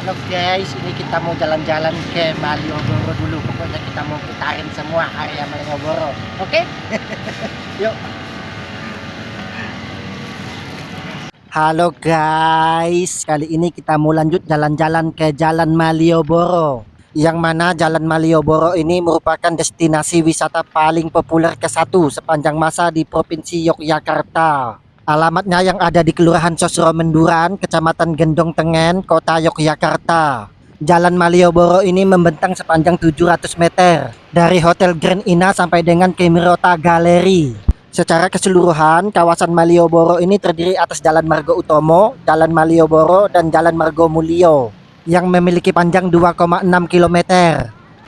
Halo guys, ini kita mau jalan-jalan ke Malioboro dulu. Pokoknya kita mau putarin semua area Malioboro. Oke? Yuk. Halo guys, kali ini kita mau lanjut jalan-jalan ke Jalan Malioboro. Yang mana Jalan Malioboro ini merupakan destinasi wisata paling populer ke-1 sepanjang masa di Provinsi Yogyakarta. Alamatnya yang ada di Kelurahan Sosro Menduran, Kecamatan Gendong Tengen, Kota Yogyakarta. Jalan Malioboro ini membentang sepanjang 700 meter dari Hotel Grand Ina sampai dengan Kemirota Galeri. Secara keseluruhan, kawasan Malioboro ini terdiri atas Jalan Margo Utomo, Jalan Malioboro, dan Jalan Margo Mulyo yang memiliki panjang 2,6 km,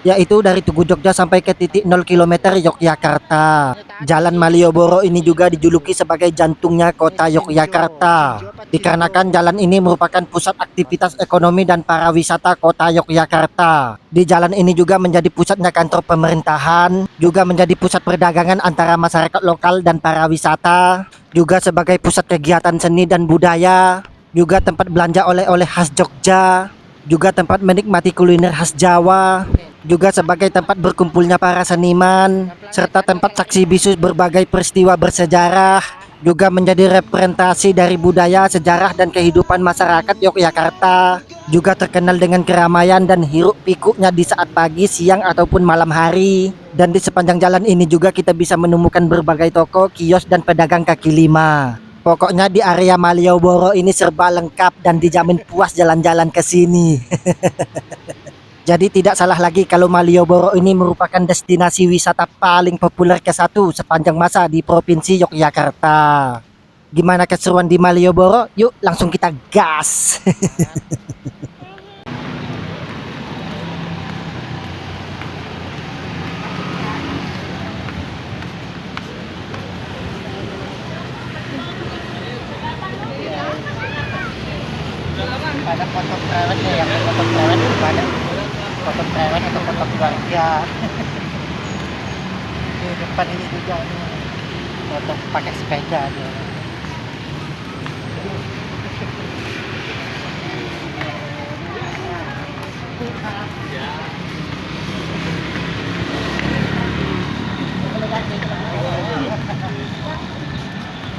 yaitu dari Tugu Jogja sampai ke titik 0 km Yogyakarta. Jalan Malioboro ini juga dijuluki sebagai jantungnya kota Yogyakarta, dikarenakan jalan ini merupakan pusat aktivitas ekonomi dan pariwisata kota Yogyakarta. Di jalan ini juga menjadi pusatnya kantor pemerintahan, juga menjadi pusat perdagangan antara masyarakat lokal dan pariwisata, juga sebagai pusat kegiatan seni dan budaya, juga tempat belanja oleh-oleh khas Jogja, juga tempat menikmati kuliner khas Jawa, juga sebagai tempat berkumpulnya para seniman, serta tempat saksi bisu berbagai peristiwa bersejarah, juga menjadi representasi dari budaya, sejarah, dan kehidupan masyarakat Yogyakarta, juga terkenal dengan keramaian dan hiruk pikuknya di saat pagi, siang, ataupun malam hari. Dan di sepanjang jalan ini juga kita bisa menemukan berbagai toko, kios, dan pedagang kaki lima. Pokoknya di area Malioboro ini serba lengkap dan dijamin puas jalan-jalan ke sini. Jadi tidak salah lagi kalau Malioboro ini merupakan destinasi wisata paling populer ke-1 sepanjang masa di Provinsi Yogyakarta. Gimana keseruan di Malioboro? Yuk langsung kita gas. Ada foto prewed ya, yang foto prewed ada foto prewed atau foto keluarga. Di depan ini juga ini foto pakai sepeda dia.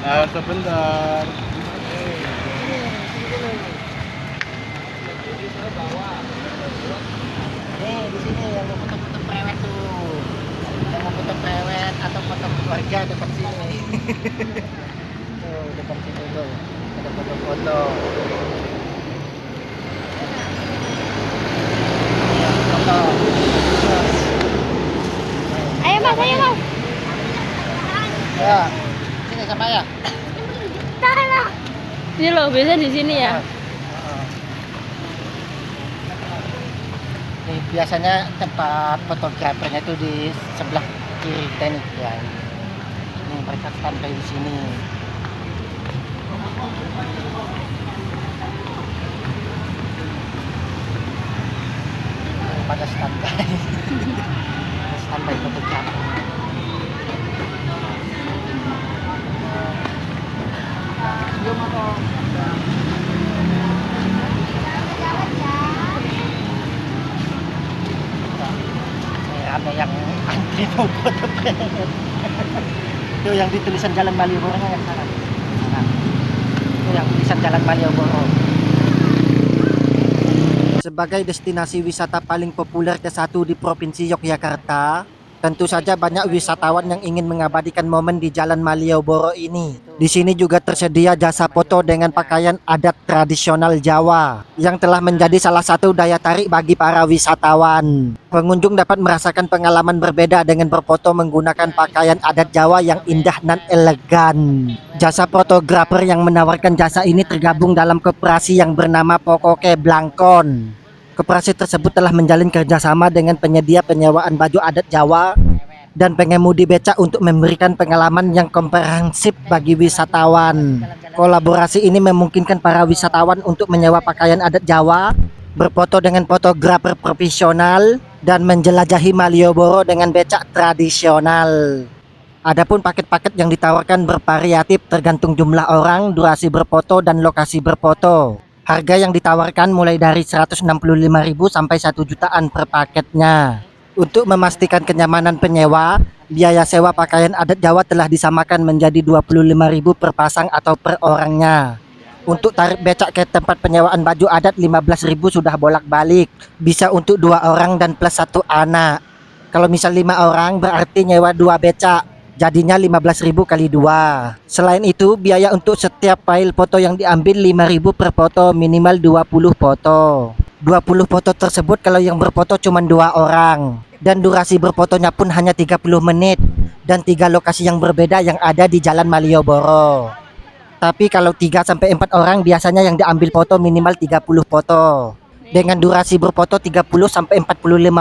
Nah, sebentar. Nih di sini yang mau foto-foto prewed tuh, yang mau foto prewed atau foto keluarga depan sini. Tuh depan sini tuh ada foto-foto. Foto. Ayo mas, ayo mas. Ya, sini sama ya. Ini loh, biasa di sini ya. Nih, biasanya tempat fotografernya itu di sebelah kiri teknik ya. Ini mereka standby di sini. Pada standby. Standby fotografer. Ada yang antri mau foto prewed. Itu yang di tulisan Jalan Malioboro yang sana. Nah, itu yang tulisan Jalan Malioboro. Sebagai destinasi wisata paling populer ke-1 di Provinsi Yogyakarta, tentu saja banyak wisatawan yang ingin mengabadikan momen di Jalan Malioboro ini. Di sini juga tersedia jasa foto dengan pakaian adat tradisional Jawa yang telah menjadi salah satu daya tarik bagi para wisatawan. Pengunjung dapat merasakan pengalaman berbeda dengan berfoto menggunakan pakaian adat Jawa yang indah dan elegan. Jasa fotografer yang menawarkan jasa ini tergabung dalam koperasi yang bernama Pokoke Blangkon. Koperasi tersebut telah menjalin kerjasama dengan penyedia penyewaan baju adat Jawa dan pengemudi becak untuk memberikan pengalaman yang komprehensif bagi wisatawan. Kolaborasi ini memungkinkan para wisatawan untuk menyewa pakaian adat Jawa, berfoto dengan fotografer profesional, dan menjelajahi Malioboro dengan becak tradisional. Adapun paket-paket yang ditawarkan bervariatif tergantung jumlah orang, durasi berfoto, dan lokasi berfoto. Harga yang ditawarkan mulai dari 165.000 sampai 1 jutaan per paketnya. Untuk memastikan kenyamanan penyewa, biaya sewa pakaian adat Jawa telah disamakan menjadi 25.000 per pasang atau per orangnya. Untuk tarif becak ke tempat penyewaan baju adat 15.000 sudah bolak-balik. Bisa untuk 2 orang dan plus 1 anak. Kalau misal 5 orang berarti nyewa 2 becak. Jadinya 15.000 kali 2. Selain itu, biaya untuk setiap file foto yang diambil 5.000 per foto, minimal 20 foto. 20 foto tersebut kalau yang berfoto cuma 2 orang. Dan durasi berfotonya pun hanya 30 menit. Dan 3 lokasi yang berbeda yang ada di Jalan Malioboro. Tapi kalau 3-4 orang biasanya yang diambil foto minimal 30 foto. Dengan durasi berfoto 30-45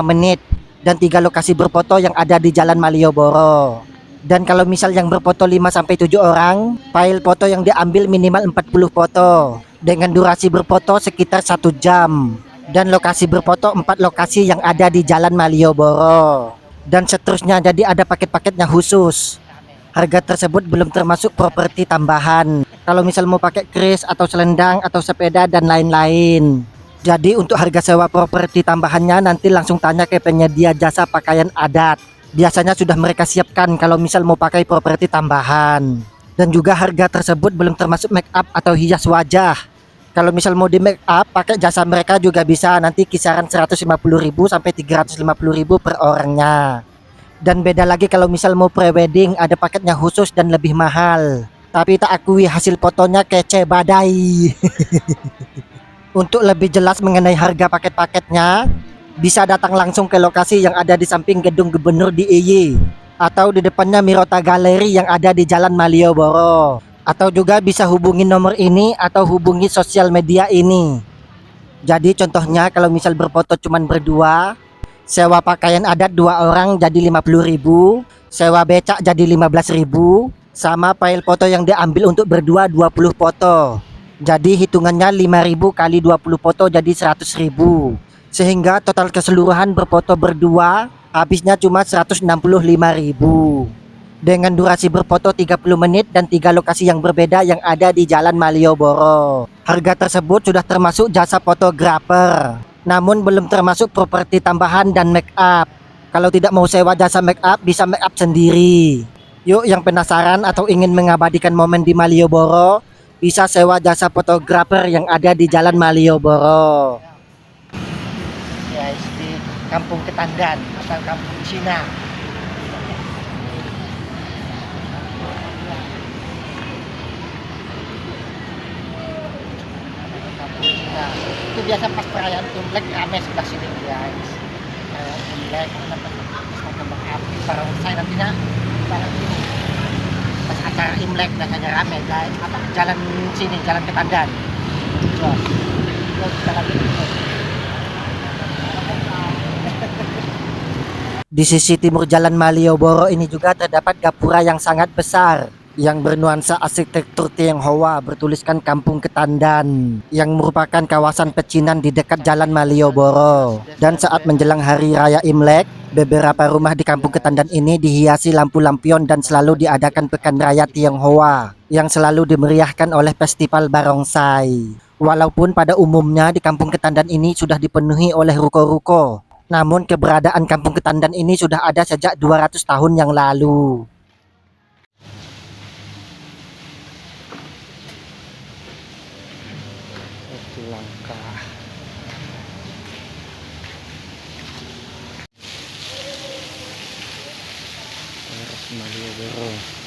menit. Dan 3 lokasi berfoto yang ada di Jalan Malioboro. Dan kalau misal yang berfoto 5-7 orang, file foto yang diambil minimal 40 foto. Dengan durasi berfoto sekitar 1 jam. Dan lokasi berfoto 4 lokasi yang ada di Jalan Malioboro. Dan seterusnya, jadi ada paket-paketnya khusus. Harga tersebut belum termasuk properti tambahan. Kalau misal mau pakai kris atau selendang atau sepeda dan lain-lain. Jadi untuk harga sewa properti tambahannya nanti langsung tanya ke penyedia jasa pakaian adat. Biasanya sudah mereka siapkan kalau misal mau pakai properti tambahan. Dan juga harga tersebut belum termasuk make up atau hias wajah. Kalau misal mau di make up pakai jasa mereka juga bisa, nanti kisaran 150.000 sampai 350.000 per orangnya. Dan beda lagi kalau misal mau prewedding, ada paketnya khusus dan lebih mahal. Tapi tak akui hasil fotonya kece badai. Untuk lebih jelas mengenai harga paket-paketnya, bisa datang langsung ke lokasi yang ada di samping gedung gubernur di IY, atau di depannya Mirota Galeri yang ada di Jalan Malioboro. Atau juga bisa hubungi nomor ini atau hubungi sosial media ini. Jadi contohnya kalau misal berfoto cuman berdua, sewa pakaian adat 2 orang jadi 50.000, sewa becak jadi 15.000, sama file foto yang diambil untuk berdua 20 foto. Jadi hitungannya 5.000 kali 20 foto jadi 100.000. Sehingga total keseluruhan berfoto berdua habisnya cuma 165.000. Dengan durasi berfoto 30 menit dan 3 lokasi yang berbeda yang ada di Jalan Malioboro. Harga tersebut sudah termasuk jasa fotografer. Namun belum termasuk properti tambahan dan make up. Kalau tidak mau sewa jasa make up, bisa make up sendiri. Yuk yang penasaran atau ingin mengabadikan momen di Malioboro, bisa sewa jasa fotografer yang ada di Jalan Malioboro. Guys, di Kampung Ketandan atau Kampung Cina. Kampung Cina. Itu biasa pas perayaan Imlek rame sebelah sini guys. Imlek, kembang api, barongsai nantinya barang ini. Pas acara Imlek biasanya rame guys. Apa jalan sini, jalan Ketandan. Jalan ini. Di sisi timur Jalan Malioboro ini juga terdapat gapura yang sangat besar yang bernuansa arsitektur Tionghoa bertuliskan Kampung Ketandan yang merupakan kawasan pecinan di dekat Jalan Malioboro. Dan saat menjelang Hari Raya Imlek, beberapa rumah di Kampung Ketandan ini dihiasi lampu lampion dan selalu diadakan Pekan Raya Tionghoa yang selalu dimeriahkan oleh festival barongsai. Walaupun pada umumnya di Kampung Ketandan ini sudah dipenuhi oleh ruko-ruko. Namun keberadaan Kampung Ketandan ini sudah ada sejak 200 tahun yang lalu. Itu langkah. Malioboro.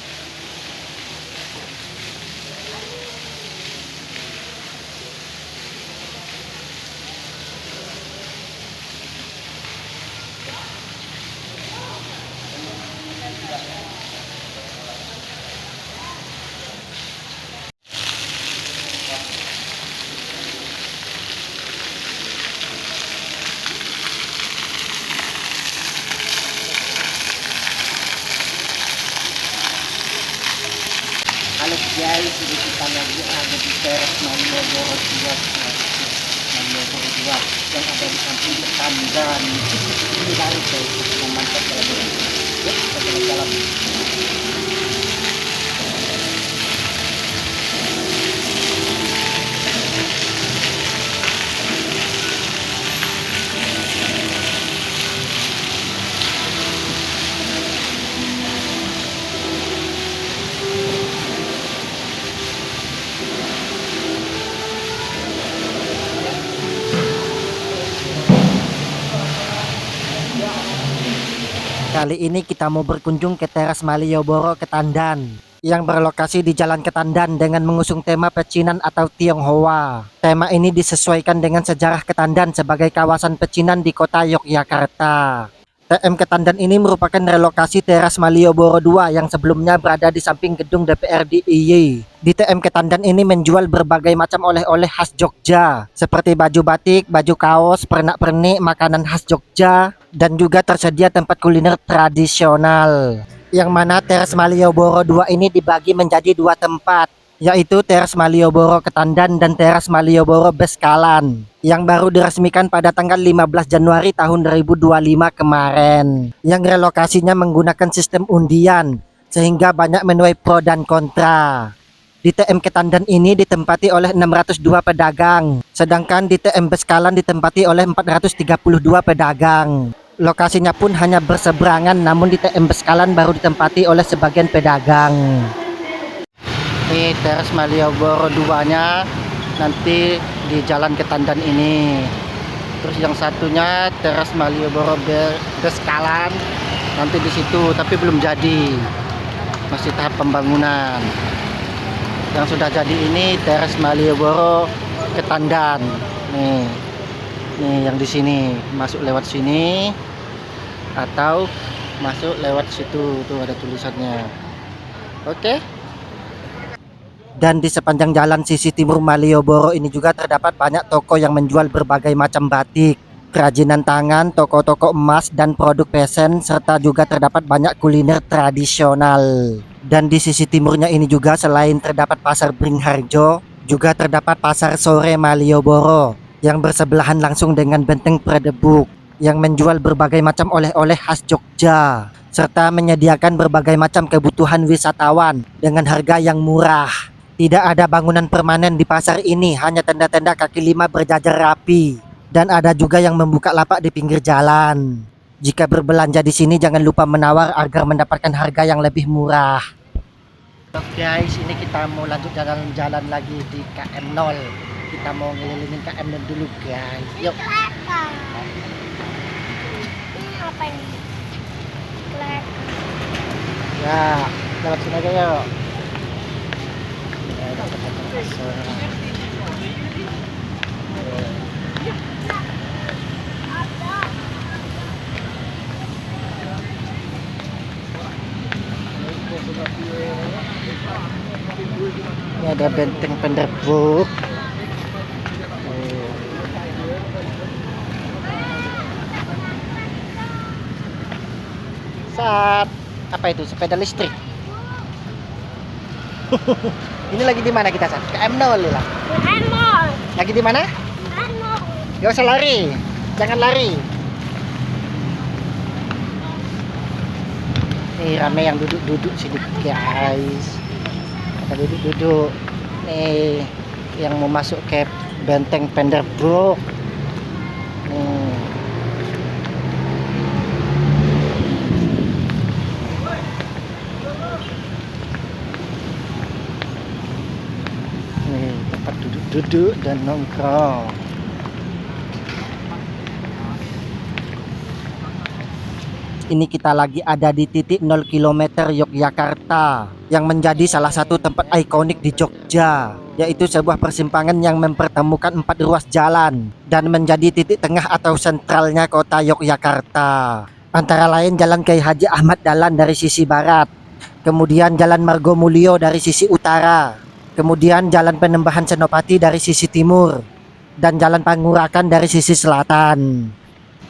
Halo guys, ini kita lagi ada di teras Malioboro 2, Malioboro 2 yang ada di Kampung Ketandan. Ini baru guys, mantap lagi. Yuk, kita jalan-jalan. Kali ini kita mau berkunjung ke teras Malioboro Ketandan yang berlokasi di Jalan Ketandan dengan mengusung tema pecinan atau Tionghoa. Tema ini disesuaikan dengan sejarah Ketandan sebagai kawasan pecinan di kota Yogyakarta. TM Ketandan ini merupakan relokasi teras Malioboro II yang sebelumnya berada di samping gedung DPRD DIY. Di TM Ketandan ini menjual berbagai macam oleh-oleh khas Jogja, seperti baju batik, baju kaos, pernak-pernik, makanan khas Jogja, dan juga tersedia tempat kuliner tradisional. Yang mana teras Malioboro II ini dibagi menjadi dua tempat, yaitu teras Malioboro Ketandan dan teras Malioboro Beskalan, yang baru diresmikan pada tanggal 15 Januari tahun 2025 kemarin, yang relokasinya menggunakan sistem undian sehingga banyak menuai pro dan kontra. Di TM Ketandan ini ditempati oleh 602 pedagang, sedangkan di TM Beskalan ditempati oleh 432 pedagang. Lokasinya pun hanya berseberangan, namun di TM Beskalan baru ditempati oleh sebagian pedagang. Ini teras Malioboro 2-nya nanti di Jalan Ketandan ini. Terus yang satunya teras Malioboro Beskalan nanti di situ, tapi belum jadi, masih tahap pembangunan. Yang sudah jadi ini teras Malioboro Ketandan. Nih yang di sini, masuk lewat sini atau masuk lewat situ, tuh ada tulisannya. Oke. Dan di sepanjang jalan sisi timur Malioboro ini juga terdapat banyak toko yang menjual berbagai macam batik, kerajinan tangan, toko-toko emas dan produk fashion, serta juga terdapat banyak kuliner tradisional. Dan di sisi timurnya ini juga selain terdapat pasar Beringharjo, juga terdapat pasar sore Malioboro yang bersebelahan langsung dengan benteng Predebuk yang menjual berbagai macam oleh-oleh khas Jogja, serta menyediakan berbagai macam kebutuhan wisatawan dengan harga yang murah. Tidak ada bangunan permanen di pasar ini, hanya tenda-tenda kaki lima berjajar rapi. Dan ada juga yang membuka lapak di pinggir jalan. Jika berbelanja di sini jangan lupa menawar agar mendapatkan harga yang lebih murah. Oke guys, ini kita mau lanjut jalan-jalan lagi di KM 0. Kita mau ngelilingin KM 0 dulu guys. Yuk. Ini apa ini? Ya, lewat sini aja yuk. Ini ada benteng Predebuk. Saat apa itu, sepeda listrik. Ini lagi di mana kita saat? KM 0 lah. Lagi di mana? Gak usah lari, jangan lari. Nih rame yang duduk-duduk sini guys. Kita duduk-duduk. Nih yang mau masuk ke benteng Predebuk. Nih. Tempat duduk-duduk dan nongkrong. Ini kita lagi ada di titik 0 km Yogyakarta yang menjadi salah satu tempat ikonik di Jogja, yaitu sebuah persimpangan yang mempertemukan 4 ruas jalan dan menjadi titik tengah atau sentralnya kota Yogyakarta. Antara lain Jalan Kiai Haji Ahmad Dahlan dari sisi barat, kemudian Jalan Margomulyo dari sisi utara, kemudian Jalan Penembahan Senopati dari sisi timur, dan Jalan Pangurakan dari sisi selatan.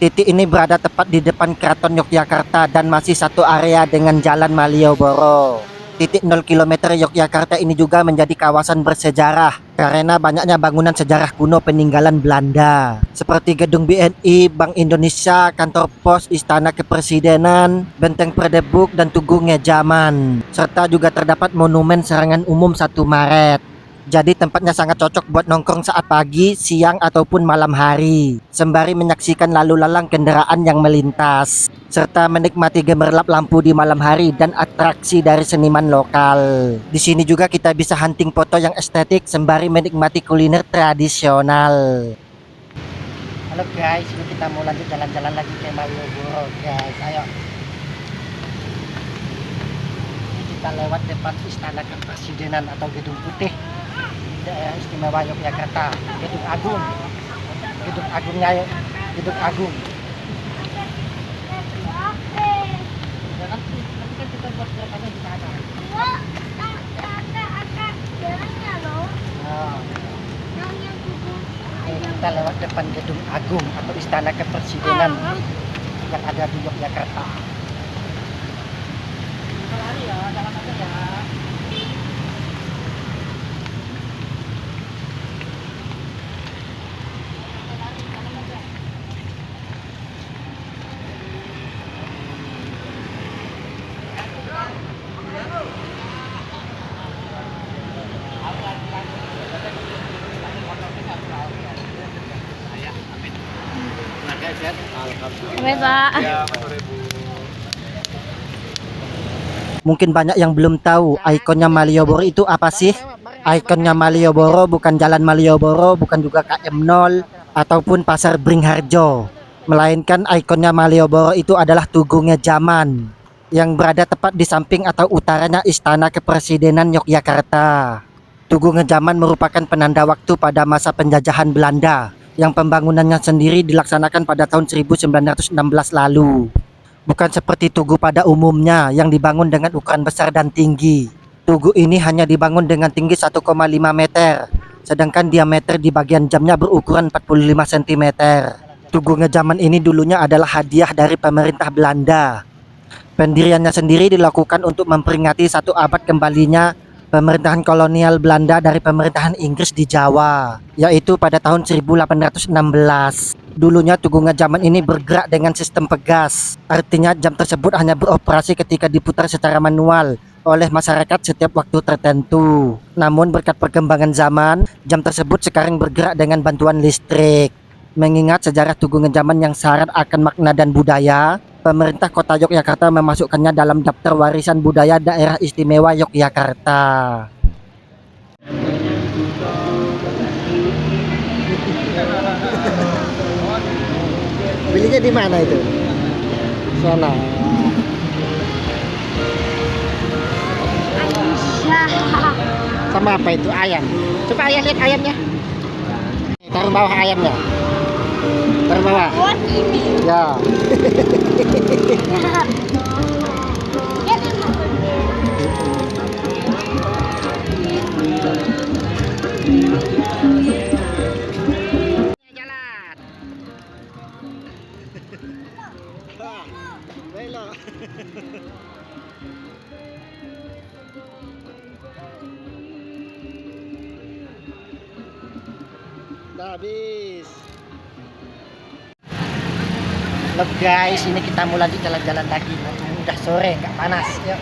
Titik ini berada tepat di depan Keraton Yogyakarta dan masih satu area dengan Jalan Malioboro. Titik 0 km Yogyakarta ini juga menjadi kawasan bersejarah karena banyaknya bangunan sejarah kuno peninggalan Belanda seperti Gedung BNI, Bank Indonesia, Kantor Pos, Istana Kepresidenan, Benteng Predebuk, dan Tugu Ngejaman, serta juga terdapat monumen serangan umum 1 Maret. Jadi tempatnya sangat cocok buat nongkrong saat pagi, siang, ataupun malam hari, sembari menyaksikan lalu lalang kendaraan yang melintas, serta menikmati gemerlap lampu di malam hari dan atraksi dari seniman lokal. Di sini juga kita bisa hunting foto yang estetik sembari menikmati kuliner tradisional. Halo guys, ini kita mau lanjut jalan-jalan lagi ke Malioboro guys, ayo. kita lewat depan Istana Kepresidenan atau Gedung Putih daerah istimewa Yogyakarta. Gedung Agung. Gedung Agung. Nanti kan kita buat gerakannya di sana. Wah, agak jalannya loh. Nah, Yang kudu. kita lewat depan Gedung Agung atau Istana Kepresidenan yang ada di Yogyakarta. Lari ya, jalan aja ya. Sampai Pak. Ya, sore Bu. Mungkin banyak yang belum tahu ikonnya Malioboro itu apa sih? Ikonnya Malioboro bukan Jalan Malioboro, bukan juga KM0 ataupun Pasar Bringharjo, melainkan ikonnya Malioboro itu adalah Tugu Ngejaman yang berada tepat di samping atau utaranya Istana Kepresidenan Yogyakarta. Tugu Ngejaman merupakan penanda waktu pada masa penjajahan Belanda yang pembangunannya sendiri dilaksanakan pada tahun 1916 lalu. Bukan seperti tugu pada umumnya yang dibangun dengan ukuran besar dan tinggi. Tugu ini hanya dibangun dengan tinggi 1,5 meter, sedangkan diameter di bagian jamnya berukuran 45 cm. Tugu Ngejaman ini dulunya adalah hadiah dari pemerintah Belanda. Pendiriannya sendiri dilakukan untuk memperingati 1 abad kembalinya pemerintahan kolonial Belanda dari pemerintahan Inggris di Jawa, yaitu pada tahun 1816. Dulunya Tugu Ngejaman ini bergerak dengan sistem pegas, artinya jam tersebut hanya beroperasi ketika diputar secara manual oleh masyarakat setiap waktu tertentu. Namun berkat perkembangan zaman, jam tersebut sekarang bergerak dengan bantuan listrik. Mengingat sejarah Tugu Ngejaman yang syarat akan makna dan budaya, pemerintah Kota Yogyakarta memasukkannya dalam daftar warisan budaya daerah istimewa Yogyakarta. Belinya di mana itu? Sana. Sama apa itu? Ayam. Coba ayah lihat ayamnya. Taruh bawah ayamnya. Taruh bawah. Buat ini. Ya. Jalan. Belok. Udah habis. Look guys, ini kita mau lanjut jalan-jalan lagi. Udah sore, nggak panas. Yuk.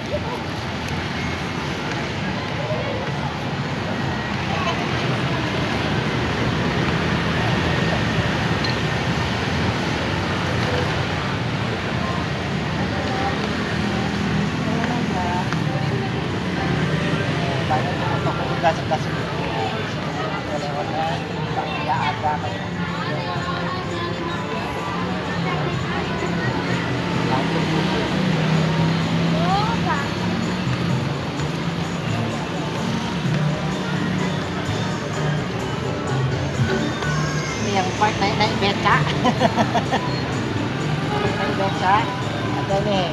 Banyak toko juga sebelah sini. Oleh-oleh, ya ada. Ini yang baik naik beca. Naik beca. Ada nih.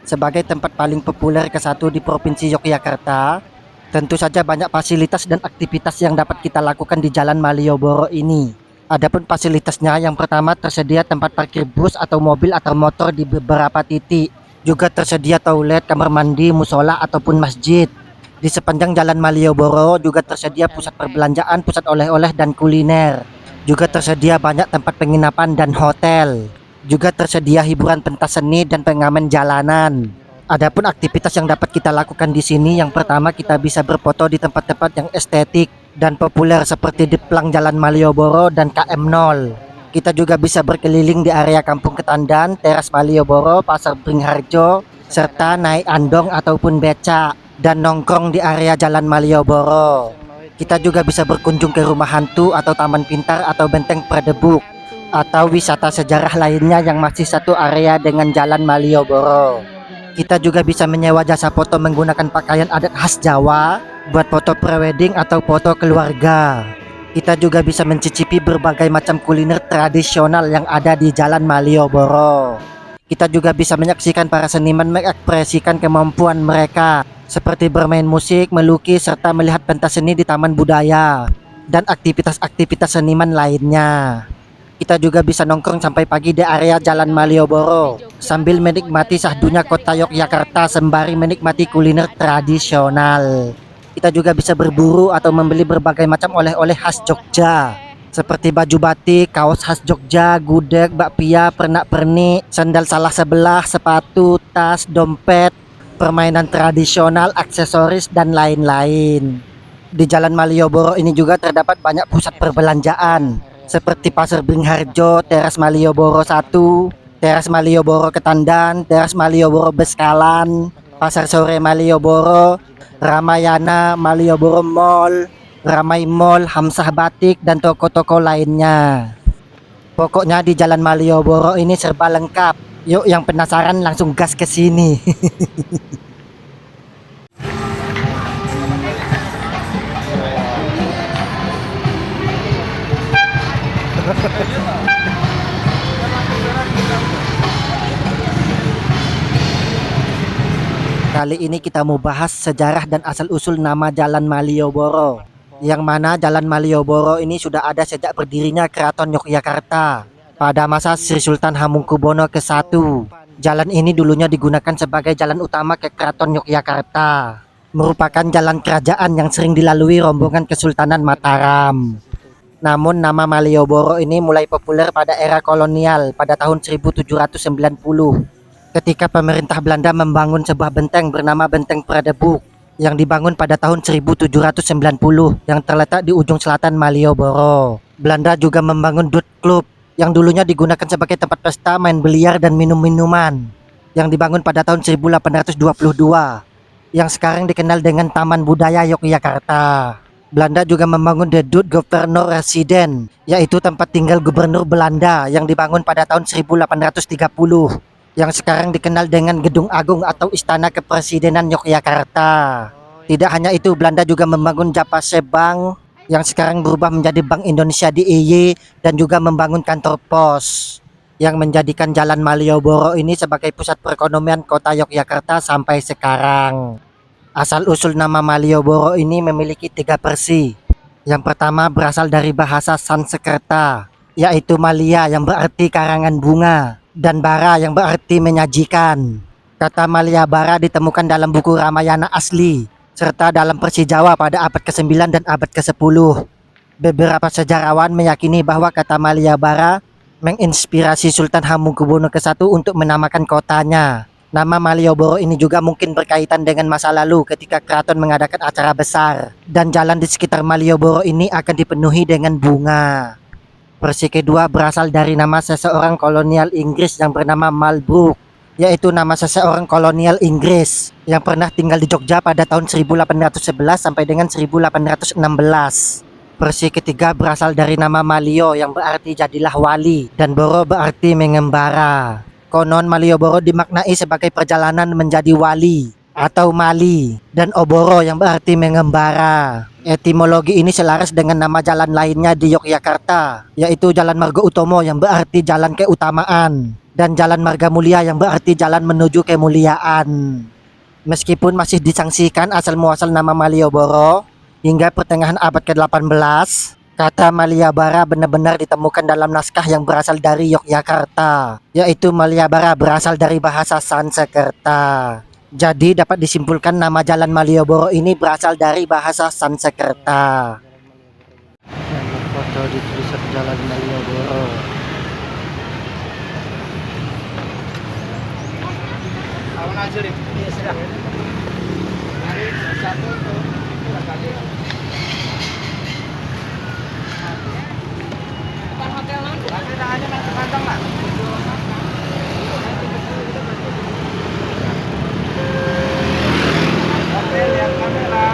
Sebagai tempat paling populer ke-1 di Provinsi Yogyakarta, tentu saja banyak fasilitas dan aktivitas yang dapat kita lakukan di Jalan Malioboro ini. Adapun fasilitasnya, yang pertama tersedia tempat parkir bus atau mobil atau motor di beberapa titik. Juga tersedia toilet, kamar mandi, musola ataupun masjid. Di sepanjang Jalan Malioboro juga tersedia pusat perbelanjaan, pusat oleh-oleh dan kuliner. Juga tersedia banyak tempat penginapan dan hotel. Juga tersedia hiburan pentas seni dan pengamen jalanan. Adapun aktivitas yang dapat kita lakukan di sini, yang pertama kita bisa berfoto di tempat-tempat yang estetik dan populer seperti di Plang Jalan Malioboro dan KM0. Kita juga bisa berkeliling di area Kampung Ketandan, Teras Malioboro, Pasar Bringharjo, serta naik andong ataupun becak dan nongkrong di area Jalan Malioboro. Kita juga bisa berkunjung ke rumah hantu atau taman pintar atau benteng Perdebuk atau wisata sejarah lainnya yang masih satu area dengan Jalan Malioboro. Kita juga bisa menyewa jasa foto menggunakan pakaian adat khas Jawa buat foto prewedding atau foto keluarga. Kita juga bisa mencicipi berbagai macam kuliner tradisional yang ada di Jalan Malioboro. Kita juga bisa menyaksikan para seniman mengekspresikan kemampuan mereka seperti bermain musik, melukis, serta melihat pentas seni di taman budaya dan aktivitas-aktivitas seniman lainnya. Kita juga bisa nongkrong sampai pagi di area Jalan Malioboro sambil menikmati sahdunya kota Yogyakarta sembari menikmati kuliner tradisional. Kita juga bisa berburu atau membeli berbagai macam oleh-oleh khas Jogja seperti baju batik, kaos khas Jogja, gudeg, bakpia, pernak-pernik, sandal salah sebelah, sepatu, tas, dompet, permainan tradisional, aksesoris, dan lain-lain. Di Jalan Malioboro ini juga terdapat banyak pusat perbelanjaan seperti Pasar Beringharjo, Teras Malioboro 1, Teras Malioboro Ketandan, Teras Malioboro Beskalan, Pasar Sore Malioboro, Ramayana, Malioboro Mall, Ramai Mall, Hamsah Batik, dan toko-toko lainnya. Pokoknya di Jalan Malioboro ini serba lengkap. Yuk yang penasaran langsung gas ke sini. Kali ini kita mau bahas sejarah dan asal-usul nama Jalan Malioboro. Yang mana Jalan Malioboro ini sudah ada sejak berdirinya Keraton Yogyakarta pada masa Sri Sultan Hamengkubuwono ke-1. Jalan ini dulunya digunakan sebagai jalan utama ke Keraton Yogyakarta. Merupakan jalan kerajaan yang sering dilalui rombongan Kesultanan Mataram. Namun nama Malioboro ini mulai populer pada era kolonial pada tahun 1790. Ketika pemerintah Belanda membangun sebuah benteng bernama Benteng Pradebuk yang dibangun pada tahun 1790 yang terletak di ujung selatan Malioboro. Belanda juga membangun Dut Club yang dulunya digunakan sebagai tempat pesta, main biliar, dan minum-minuman yang dibangun pada tahun 1822 yang sekarang dikenal dengan Taman Budaya Yogyakarta. Belanda juga membangun The Dut Governor Residence, yaitu tempat tinggal gubernur Belanda yang dibangun pada tahun 1830 yang sekarang dikenal dengan Gedung Agung atau Istana Kepresidenan Yogyakarta. Tidak hanya itu, Belanda juga membangun Japase Bank yang sekarang berubah menjadi Bank Indonesia DIY dan juga membangun kantor pos yang menjadikan Jalan Malioboro ini sebagai pusat perekonomian kota Yogyakarta sampai sekarang. Asal-usul nama Malioboro ini memiliki 3 versi. Yang pertama berasal dari bahasa Sanskerta, yaitu Malia yang berarti karangan bunga, dan bara yang berarti menyajikan. Kata Malia bara ditemukan dalam buku Ramayana asli, serta dalam versi Jawa pada abad ke-9 dan abad ke-10. Beberapa sejarawan meyakini bahwa kata Malia bara menginspirasi Sultan Hamengkubuwono ke-1 untuk menamakan kotanya. Nama Malioboro ini juga mungkin berkaitan dengan masa lalu ketika keraton mengadakan acara besar, dan jalan di sekitar Malioboro ini akan dipenuhi dengan bunga. Versi kedua berasal dari nama seseorang kolonial Inggris yang bernama Malbrook, yaitu nama seseorang kolonial Inggris yang pernah tinggal di Jogja pada tahun 1811 sampai dengan 1816. Versi ketiga berasal dari nama Malio yang berarti jadilah wali, dan Boro berarti mengembara. Konon Malioboro dimaknai sebagai perjalanan menjadi wali atau Mali, dan Oboro yang berarti mengembara. Etimologi ini selaras dengan nama jalan lainnya di Yogyakarta, yaitu Jalan Margo Utomo yang berarti jalan keutamaan, dan Jalan Marga Mulia yang berarti jalan menuju kemuliaan. Meskipun masih disangsikan asal muasal nama Malioboro, hingga pertengahan abad ke-18, kata Maliabara benar-benar ditemukan dalam naskah yang berasal dari Yogyakarta, yaitu Maliabara berasal dari bahasa Sanskerta. Jadi dapat disimpulkan nama Jalan Malioboro ini berasal dari bahasa Sanskerta. Foto di tulisan Jalan Malioboro. Awan aja deh. Iya sudah. Mari satu tuh. Bukan hotel langsung. Tapi tangannya masuk kantong lah. Oke, lihat kamera.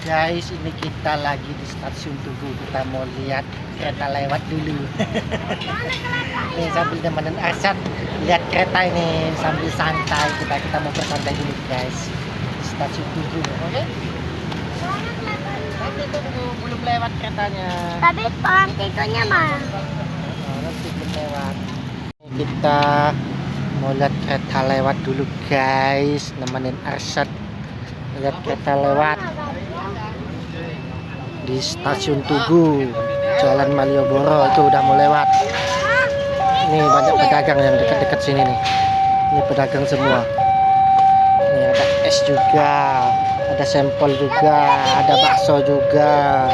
Guys, ini kita lagi di stasiun Tugu. Kita mau lihat kereta lewat dulu. Nih sambil temenin Arsyad lihat kereta ini sambil santai. Kita mau bersantai dulu guys. Di stasiun Tugu, oke? Nanti itu belum lewat keretanya. Tapi pantikonya mah. Nanti belum lewat. Kita mau lihat kereta lewat dulu guys. Nemenin Arsyad lihat kereta lewat di stasiun Tugu Jalan Malioboro. Itu udah mau lewat. Ini banyak pedagang yang dekat-dekat sini nih. Ini pedagang semua. Ini ada es juga, ada sampel juga, ada bakso juga.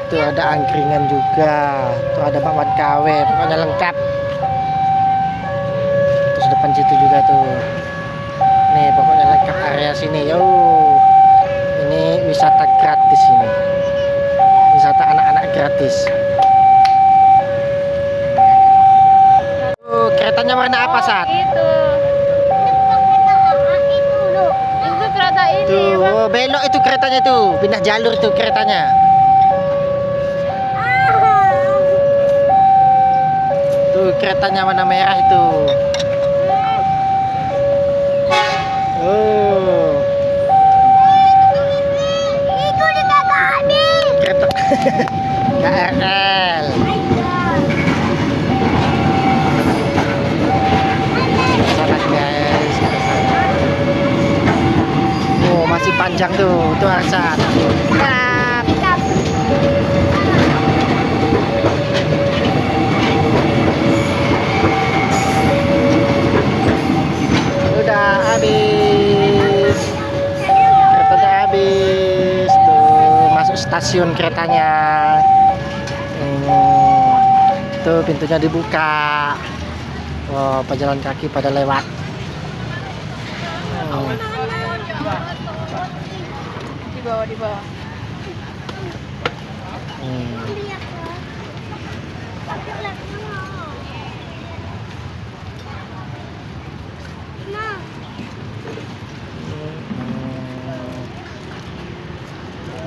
Itu ada angkringan juga. Itu ada bakwan KW, pokoknya lengkap. Terus depan situ juga tuh. Nih pokoknya lengkap area sini. Yo. Ini wisata gratis ini. Wisata anak-anak gratis. Keretanya warna apa, Sat? Itu kereta ini. Tuh, oh, belok itu keretanya tuh. Pindah jalur tuh keretanya. Tuh keretanya warna merah itu. Oh. Itu di kami. Kereta KRL. Sana guys. Oh, masih panjang tuh. Tuh Arsyad. Udah habis. Keretanya habis. Tuh masuk stasiun keretanya. Tuh pintunya dibuka. Wow, pejalan kaki pada lewat. Di bawah.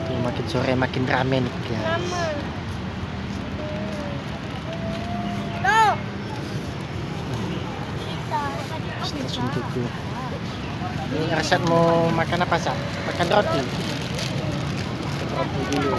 Tuh, makin sore makin rame nih guys. Stasiun Tugu. Ini Arsyad mau makan apa, Sat? Makan roti. Roti dulu.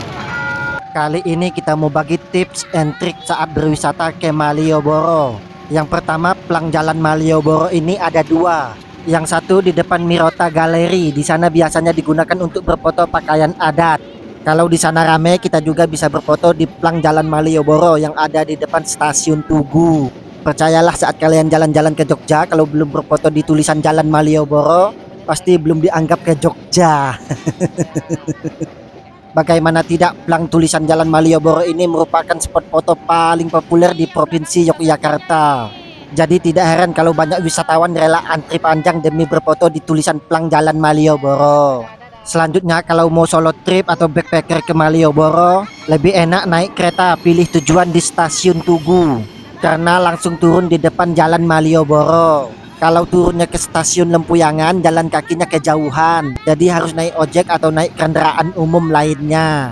Kali ini kita mau bagi tips and trik saat berwisata ke Malioboro. Yang pertama, pelang jalan Malioboro ini ada dua. Yang satu di depan Mirota Gallery. Di sana biasanya digunakan untuk berfoto pakaian adat. Kalau di sana rame, kita juga bisa berfoto di pelang jalan Malioboro yang ada di depan stasiun Tugu. Percayalah saat kalian jalan-jalan ke Jogja, kalau belum berfoto di tulisan Jalan Malioboro, pasti belum dianggap ke Jogja. Bagaimana tidak, pelang tulisan Jalan Malioboro ini merupakan spot foto paling populer di Provinsi Yogyakarta. Jadi tidak heran kalau banyak wisatawan rela antri panjang demi berfoto di tulisan pelang Jalan Malioboro. Selanjutnya, kalau mau solo trip atau backpacker ke Malioboro, lebih enak naik kereta, pilih tujuan di stasiun Tugu. Karena langsung turun di depan Jalan Malioboro. Kalau turunnya ke stasiun Lempuyangan, jalan kakinya kejauhan. Jadi harus naik ojek atau naik kendaraan umum lainnya.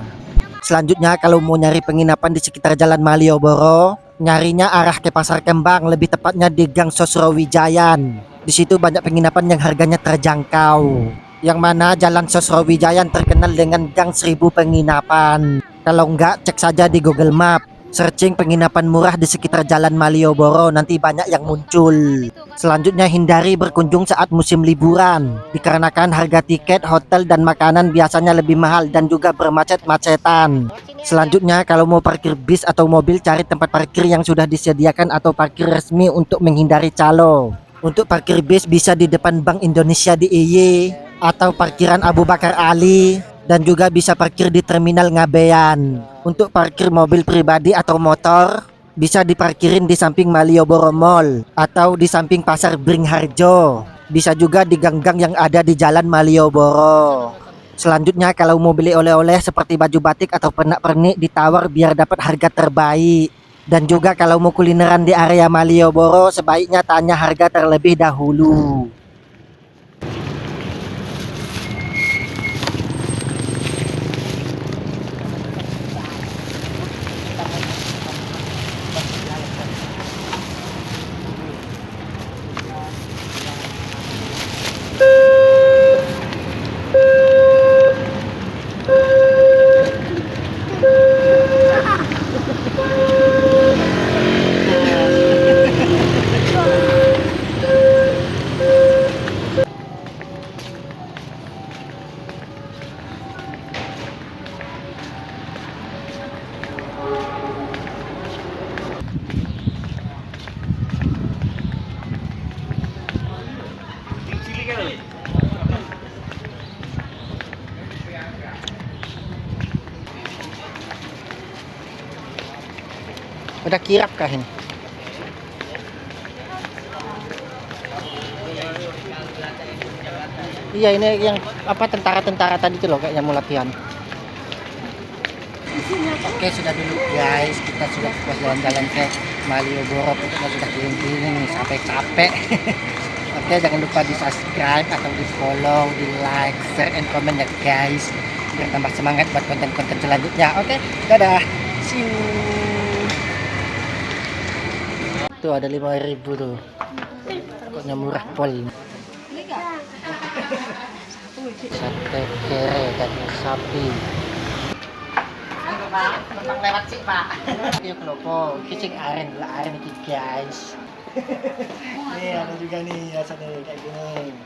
Selanjutnya, kalau mau nyari penginapan di sekitar Jalan Malioboro, nyarinya arah ke Pasar Kembang, lebih tepatnya di Gang Sosrowijayan. Di situ banyak penginapan yang harganya terjangkau. Yang mana Jalan Sosrowijayan terkenal dengan Gang 1000 penginapan. Kalau enggak, cek saja di Google Map. Searching penginapan murah di sekitar Jalan Malioboro, nanti banyak yang muncul. Selanjutnya, hindari berkunjung saat musim liburan, dikarenakan harga tiket, hotel, dan makanan biasanya lebih mahal dan juga bermacet-macetan. Selanjutnya, kalau mau parkir bis atau mobil, cari tempat parkir yang sudah disediakan atau parkir resmi untuk menghindari calo. Untuk parkir bis bisa di depan Bank Indonesia di IY atau parkiran Abu Bakar Ali, dan juga bisa parkir di Terminal Ngabean. Untuk parkir mobil pribadi atau motor, bisa diparkirin di samping Malioboro Mall atau di samping Pasar Bringharjo. Bisa juga di gang-gang yang ada di Jalan Malioboro. Selanjutnya, kalau mau beli oleh-oleh seperti baju batik atau pernak-pernik, ditawar biar dapat harga terbaik. Dan juga kalau mau kulineran di area Malioboro, sebaiknya tanya harga terlebih dahulu. Udah kirap kah ini? Iya, ini yang apa tentara-tentara tadi tuh loh kayaknya mau latihan. Oke, sudah dulu guys, kita sudah puas jalan-jalan ke Malioboro, kita sudah keliling-keliling nih sampai capek. Oke, jangan lupa di subscribe atau di follow, di like, share, and comment ya guys, biar tambah semangat buat konten-konten selanjutnya. Oke, dadah, see you. Tuh ada 5.000 tuh, pokoknya murah pol. Sate kere daging sapi. Pak lewat sih Pak. Yuk kelopo, kicing aren iki guys. Nih ada juga nih rasanya kayak gini.